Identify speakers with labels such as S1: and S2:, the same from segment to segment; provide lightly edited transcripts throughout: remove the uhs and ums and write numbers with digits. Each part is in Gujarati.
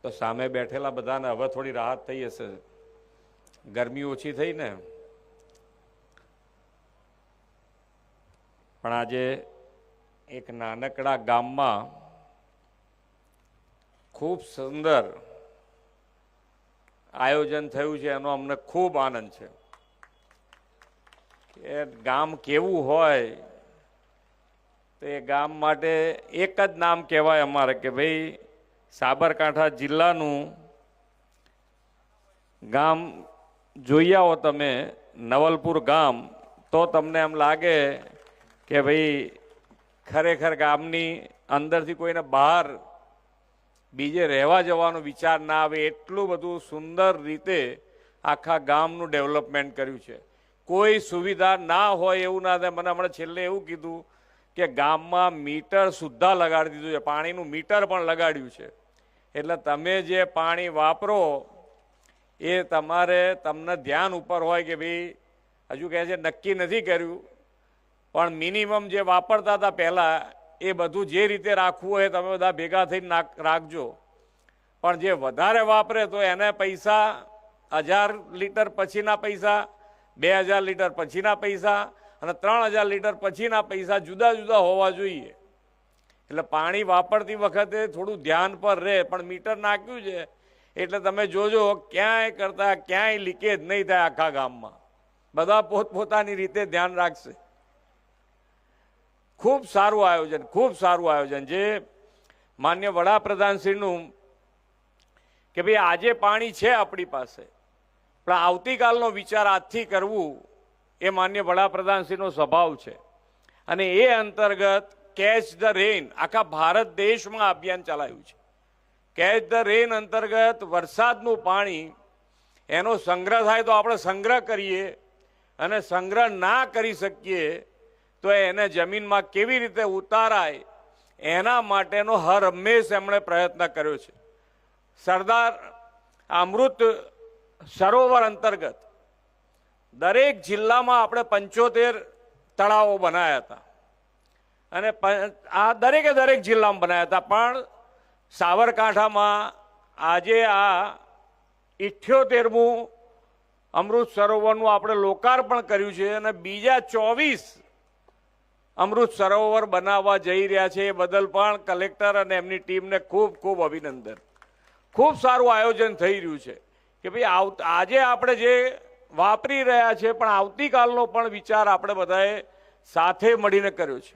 S1: તો સામે બેઠેલા બધાને હવે થોડી રાહત થઈ હશે, ગરમી ઓછી થઈ ને. પણ આજે એક નાનકડા ગામમાં ખૂબ સુંદર આયોજન થયું છે, એનો અમને ખૂબ આનંદ છે. એ ગામ કેવું હોય તો એ ગામ માટે એક જ નામ કહેવાય અમારે કે ભાઈ સાબરકાંઠા જિલ્લાનું ગામ જોઈ આવો તમે, નવલપુર ગામ, તો તમને એમ લાગે કે ભાઈ ખરેખર ગામની અંદરથી કોઈને બહાર બીજે રહેવા જવાનો વિચાર ના આવે, એટલું બધું સુંદર રીતે આખા ગામનું ડેવલપમેન્ટ કર્યું છે. કોઈ સુવિધા ના હોય એવું ના થાય. મને હમણાં છેલ્લે એવું કીધું કે ગામમાં મીટર સુદ્ધા લગાડી દીધું છે, પાણીનું મીટર પણ લગાડ્યું છે. એટલે તમે જે પાણી વાપરો એ તમને ધ્યાન ઉપર હોય કે ભાઈ હજુ કહે છે નક્કી નથી કર્યું, પણ મિનિમમ જે વાપરતા હતા પહેલાં એ બધું જે રીતે રાખવું હોય તમે બધા ભેગા થઈને રાખજો. પણ જે વધારે વાપરે તો એને પૈસા 1000 લીટર પછીના પૈસા, 2000 લીટર પછીના પૈસા અને 3000 લીટર પછીના પૈસા જુદા જુદા હોવા જોઈએ. એટલે પાણી વાપરતી વખતે થોડું ધ્યાન પર રહે. પણ મીટર નાખ્યું છે એટલે તમે જોજો ક્યાંય લીકેજ નહીં થાય. આખા ગામમાં બધા પોતપોતાની રીતે ધ્યાન રાખશે. ખૂબ સારું આયોજન, ખૂબ સારું આયોજન જે માન્ય વડાપ્રધાનશ્રીનું કે ભાઈ આજે પાણી છે આપણી પાસે, પણ આવતીકાલનો વિચાર આજથી કરવું એ માન્ય વડાપ્રધાનશ્રીનો સ્વભાવ છે. અને એ અંતર્ગત કેચ ધ રેન આખા ભારત દેશમાં અભિયાન ચલાવ્યું છે. કેચ ધ રેન અંતર્ગત વરસાદનું પાણી એનો સંગ્રહ થાય તો આપણે સંગ્રહ કરીએ, અને સંગ્રહ ના કરી શકીએ તો એને જમીનમાં કેવી રીતે ઉતારાય એના માટેનો હર હંમેશ એમણે પ્રયત્ન કર્યો છે. સરદાર અમૃત સરોવર અંતર્ગત દરેક જિલ્લામાં આપણે 75 તળાવો બનાવ્યા હતા, અને આ દરેક જિલ્લામાં બનાવ્યા હતા. પણ સાબરકાંઠામાં આજે આ 78મું અમૃત સરોવરનું આપણે લોકાર્પણ કર્યું છે, અને બીજા 24 અમૃત સરોવર બનાવવા જઈ રહ્યા છે. એ બદલ પણ કલેક્ટર અને એમની ટીમને ખૂબ ખૂબ અભિનંદન. ખૂબ સારું આયોજન થઈ રહ્યું છે કે ભાઈ આજે આપણે જે વાપરી રહ્યા છે પણ આવતીકાલનો પણ વિચાર આપણે બધાએ સાથે મળીને કર્યો છે.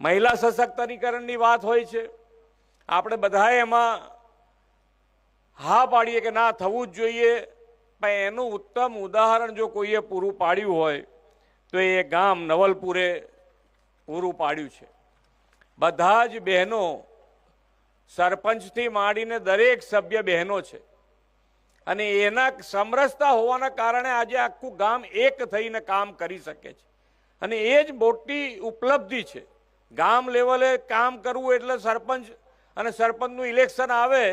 S1: મહિલા સશક્તિકરણની વાત હોય છે, આપણે બધાએ એમાં હા પાડીએ કે ના થવું જ જોઈએ. પણ એનું ઉત્તમ ઉદાહરણ જો કોઈએ પૂરું પાડ્યું હોય તો એ ગામ નવલપુરે પૂરું પાડ્યું છે. બધા જ બહેનો, સરપંચથી માંડીને દરેક સભ્ય બહેનો છે, અને એના સમરસતા હોવાના કારણે આજે આખું ગામ એક થઈને કામ કરી શકે છે. અને એ જ મોટી ઉપલબ્ધિ છે. ગામ લેવલે કામ કરવું એટલે સરપંચ અને સરપંચનું ઇલેક્શન આવે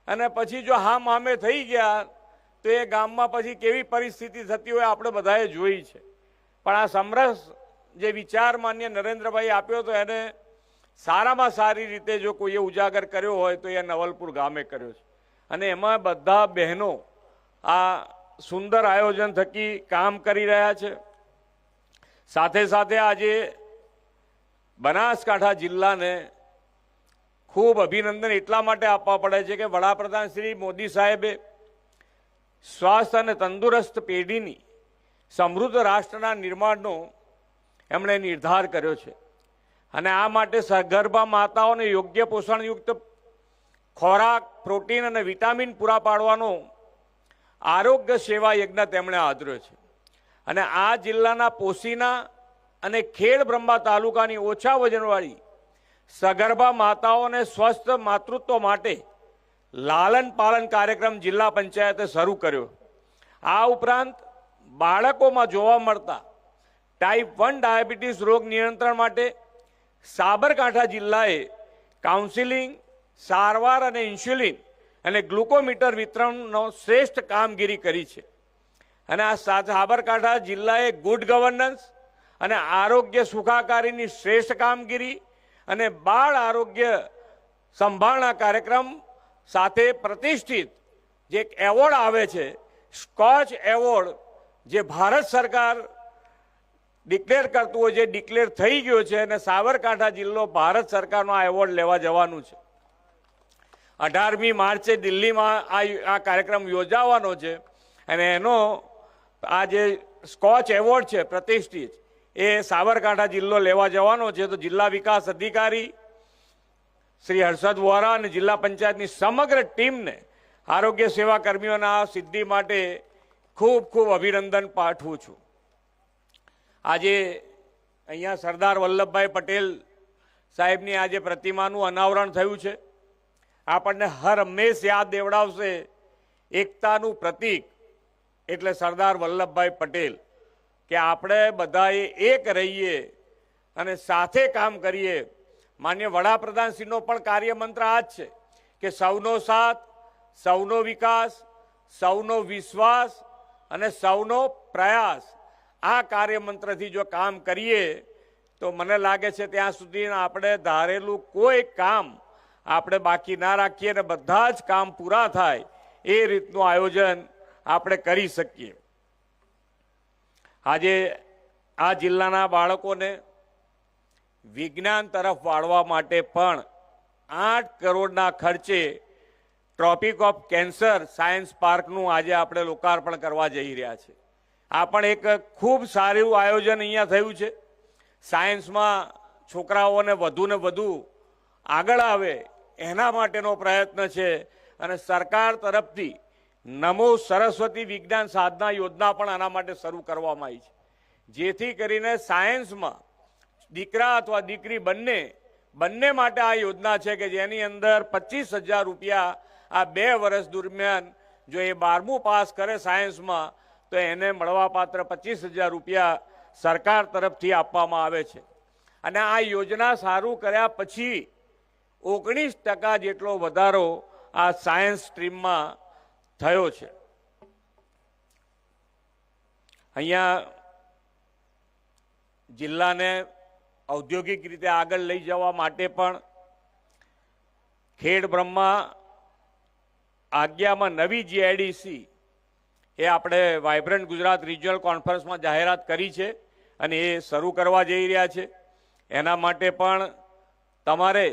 S1: અને પછી જો હામ હામે થઈ ગયા તો એ ગામમાં પછી કેવી પરિસ્થિતિ થતી હોય આપણે બધાએ જોઈ છે. પણ આ સમરસ જે વિચાર માન્ય નરેન્દ્રભાઈ આપ્યો તો એને સારામાં સારી રીતે જો કોઈએ ઉજાગર કર્યો હોય તો એ નવલપુર ગામે કર્યો છે. અને એમાં બધા બહેનો આ સુંદર આયોજન થકી કામ કરી રહ્યા છે. સાથે સાથે આજે બનાસકાંઠા જિલ્લાને ખૂબ અભિનંદન એટલા માટે આપવા પડે છે કે વડાપ્રધાન શ્રી મોદી સાહેબે સ્વાસ્થ્ય અને તંદુરસ્ત પેઢીની સમૃદ્ધ રાષ્ટ્રના નિર્માણનો એમણે નિર્ધાર કર્યો છે. અને આ માટે સગર્ભા માતાઓને યોગ્ય પોષણયુક્ત ખોરાક, પ્રોટીન અને વિટામિન પૂરા પાડવાનો આરોગ્ય સેવા યજ્ઞ તેમણે આદર્યો છે. અને આ જિલ્લાના પોશીના અને ખેડ બ્રહ્મા તાલુકાની ઓછા વજનવાળી સગર્ભા માતાઓને સ્વસ્થ માતૃત્વ માટે લાલન પાલન કાર્યક્રમ જિલ્લા પંચાયતે શરૂ કર્યો. આ ઉપરાંત બાળકોમાં જોવા મળતા ટાઈપ 1 ડાયાબિટીસ રોગ નિયંત્રણ માટે સાબરકાંઠા જિલ્લાએ કાઉન્સિલિંગ, સારવાર અને ઇન્સ્યુલિન અને ગ્લુકોમીટર વિતરણનો શ્રેષ્ઠ કામગીરી કરી છે. અને આ સાબરકાંઠા જિલ્લાએ ગુડ ગવર્નન્સ અને આરોગ્ય સુખાકારીની શ્રેષ્ઠ કામગીરી અને બાળ આરોગ્ય સંભાળના કાર્યક્રમ સાથે પ્રતિષ્ઠિત જે એક એવોર્ડ આવે છે, સ્કોચ એવોર્ડ, જે ભારત સરકાર ડિક્લેર કરતું હોય, જે ડિક્લેર થઈ ગયો છે, અને સાબરકાંઠા જિલ્લો ભારત સરકારનો આ એવોર્ડ લેવા જવાનું છે. 18મી માર્ચે દિલ્હીમાં આ કાર્યક્રમ યોજાવાનો છે, અને એનો આ જે સ્કોચ એવોર્ડ છે પ્રતિષ્ઠિત, એ સાબરકાંઠા જિલ્લો લેવા જવાનો છે. તો જિલ્લા વિકાસ અધિકારી શ્રી હર્ષદ વોરા અને જિલ્લા પંચાયતની સમગ્ર ટીમને, આરોગ્ય સેવા કર્મીઓના સિદ્ધિ માટે ખૂબ ખૂબ અભિનંદન પાઠવું છું. આજે અહીંયા સરદાર વલ્લભભાઈ પટેલ સાહેબની આજે પ્રતિમાનું અનાવરણ થયું છે. આપણને હર હંમેશ યાદ દેવડાવશે એકતાનું પ્રતીક એટલે સરદાર વલ્લભભાઈ પટેલ, કે આપણે બધાએ એક રહીએ અને સાથે કામ કરીએ. માન્ય વડાપ્રધાનશ્રીનો પણ કાર્યમંત્ર આ જ છે કે સૌનો સાથ, સૌનો વિકાસ, સૌનો વિશ્વાસ અને સૌનો પ્રયાસ. આ કાર્યમંત્રથી જો કામ કરીએ તો મને લાગે છે ત્યાં સુધી આપણે ધારેલું કોઈ કામ આપણે બાકી ના રાખીએ અને બધા જ કામ પૂરા થાય એ રીતનું આયોજન આપણે કરી શકીએ. આજે આ જિલ્લાના બાળકોને વિજ્ઞાન તરફ વાળવા માટે પણ 8 કરોડના ખર્ચે ટ્રોપિક ઓફ કેન્સર સાયન્સ પાર્કનું આજે આપણે લોકાર્પણ કરવા જઈ રહ્યા છે. આ પણ એક ખૂબ સારું આયોજન અહીંયા થયું છે. સાયન્સમાં છોકરાઓને વધુ ને વધુ આગળ આવે એના માટેનો પ્રયત્ન છે, અને સરકાર તરફથી નમો સરસ્વતી વિજ્ઞાન સાધના યોજના પણ આના માટે શરૂ કરવામાં આવી છે, જેથી કરીને સાયન્સમાં દીકરા અથવા દીકરી બંને માટે આ યોજના છે કે જેની અંદર 25,000 રૂપિયા આ 2 વર્ષ દરમિયાન જો એ 12મું પાસ કરે સાયન્સમાં તો એને મળવાપાત્ર 25,000 રૂપિયા સરકાર તરફથી આપવામાં આવે છે. અને આ યોજના સારું કર્યા પછી 19% જેટલો વધારો આ સાયન્સ સ્ટ્રીમમાં થયો છે. અહીંયા જિલ્લાને ઔદ્યોગિક રીતે આગળ લઈ જવા માટે પણ ખેડ બ્રહ્મા આજ્ઞામાં નવી જીઆઈડીસી એ આપણે વાઇબ્રન્ટ ગુજરાત રિજિયનલ કોન્ફરન્સમાં જાહેરાત કરી છે, અને એ શરૂ કરવા જઈ રહ્યા છે. એના માટે પણ તમારે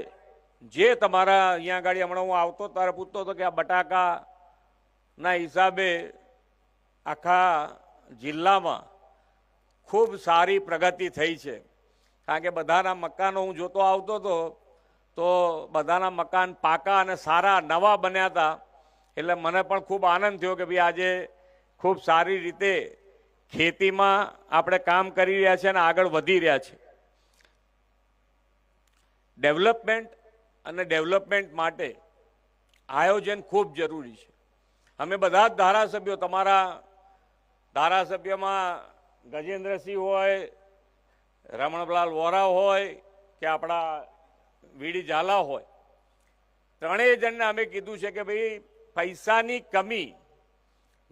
S1: જે તમારા અહીંયા આગળ હમણાં હું આવતો ત્યારે પૂછતો હતો કે આ બટાકાના હિસાબે આખા જિલ્લામાં ખૂબ સારી પ્રગતિ થઈ છે. કારણ કે બધાના મકાનો હું જોતો આવતો હતો તો બધાના મકાન પાકા અને સારા નવા બન્યા હતા. એટલે મને પણ ખૂબ આનંદ થયો કે ભાઈ આજે ખૂબ સારી રીતે ખેતીમાં આપણે કામ કરી રહ્યા છીએ અને આગળ વધી રહ્યા છે. ડેવલપમેન્ટ માટે આયોજન ખૂબ જરૂરી છે. અમે બધા જ ધારાસભ્યો, તમારા ધારાસભ્યમાં ગજેન્દ્રસિંહ હોય, રમણલાલ વોરા હોય કે આપણા વીડી ઝાલા હોય, ત્રણેય જણને અમે કીધું છે કે ભાઈ પૈસાની કમી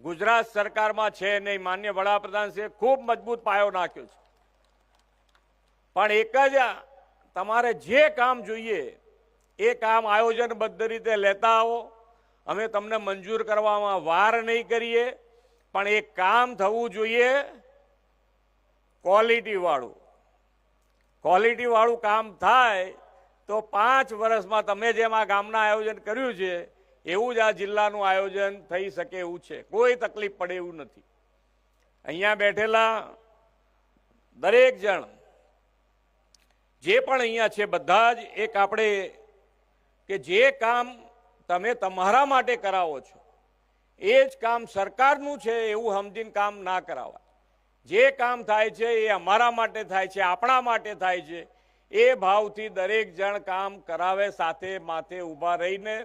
S1: ગુજરાત સરકારમાં છે નહીં. માન્ય વડાપ્રધાનશ્રીએ ખૂબ મજબૂત પાયો નાખ્યો છે, પણ એક જ તમારે જે કામ જોઈએ એ કામ આયોજનબદ્ધ રીતે લેતા આવો. અમે તમને મંજૂર કરવામાં વાર નહીં કરીએ, પણ એ કામ થવું જોઈએ ક્વોલિટીવાળું કામ થાય તો 5 વર્ષમાં તમે જેમ આ ગામના આયોજન કર્યું છે એવું જ આ જિલ્લાનું આયોજન થઈ શકે એવું છે. કોઈ તકલીફ પડે એવું નથી. અહીંયા બેઠેલા દરેક જણ જે પણ અહીંયા છે બધા જ એક આપણે કે જે કામ તમે તમારા માટે કરાવો છો એ જ કામ સરકારનું છે એવું સમજીને કામ ના કરાવાય. જે કામ થાય છે એ અમારા માટે થાય છે, આપણા માટે થાય છે, એ ભાવથી દરેક જણ કામ કરાવે, સાથે માથે ઊભા રહીને,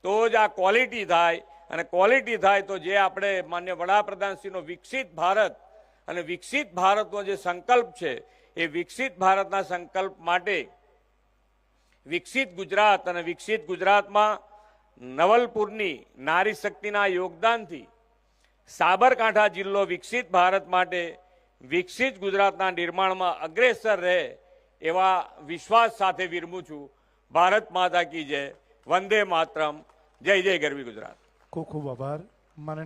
S1: તો જ આ ક્વોલિટી થાય. અને ક્વોલિટી થાય તો જે આપણે માન્ય વડાપ્રધાનશ્રીનો વિકસિત ભારત અને વિકસિત ભારતનો જે સંકલ્પ છે એ વિકસિત ભારતના સંકલ્પ માટે વિકસિત ગુજરાત, અને વિકસિત ગુજરાતમાં નવલપુરની નારી શક્તિના યોગદાનથી સાબરકાંઠા જિલ્લો વિકસિત ભારત માટે વિકસિત ગુજરાતના નિર્માણમાં અગ્રેસર રહે એવા વિશ્વાસ સાથે વિરમું છું. ભારત માતા કી જય. વંદે માતરમ. જય જય ગરવી ગુજરાત.
S2: ખૂબ ખૂબ આભાર માનનીય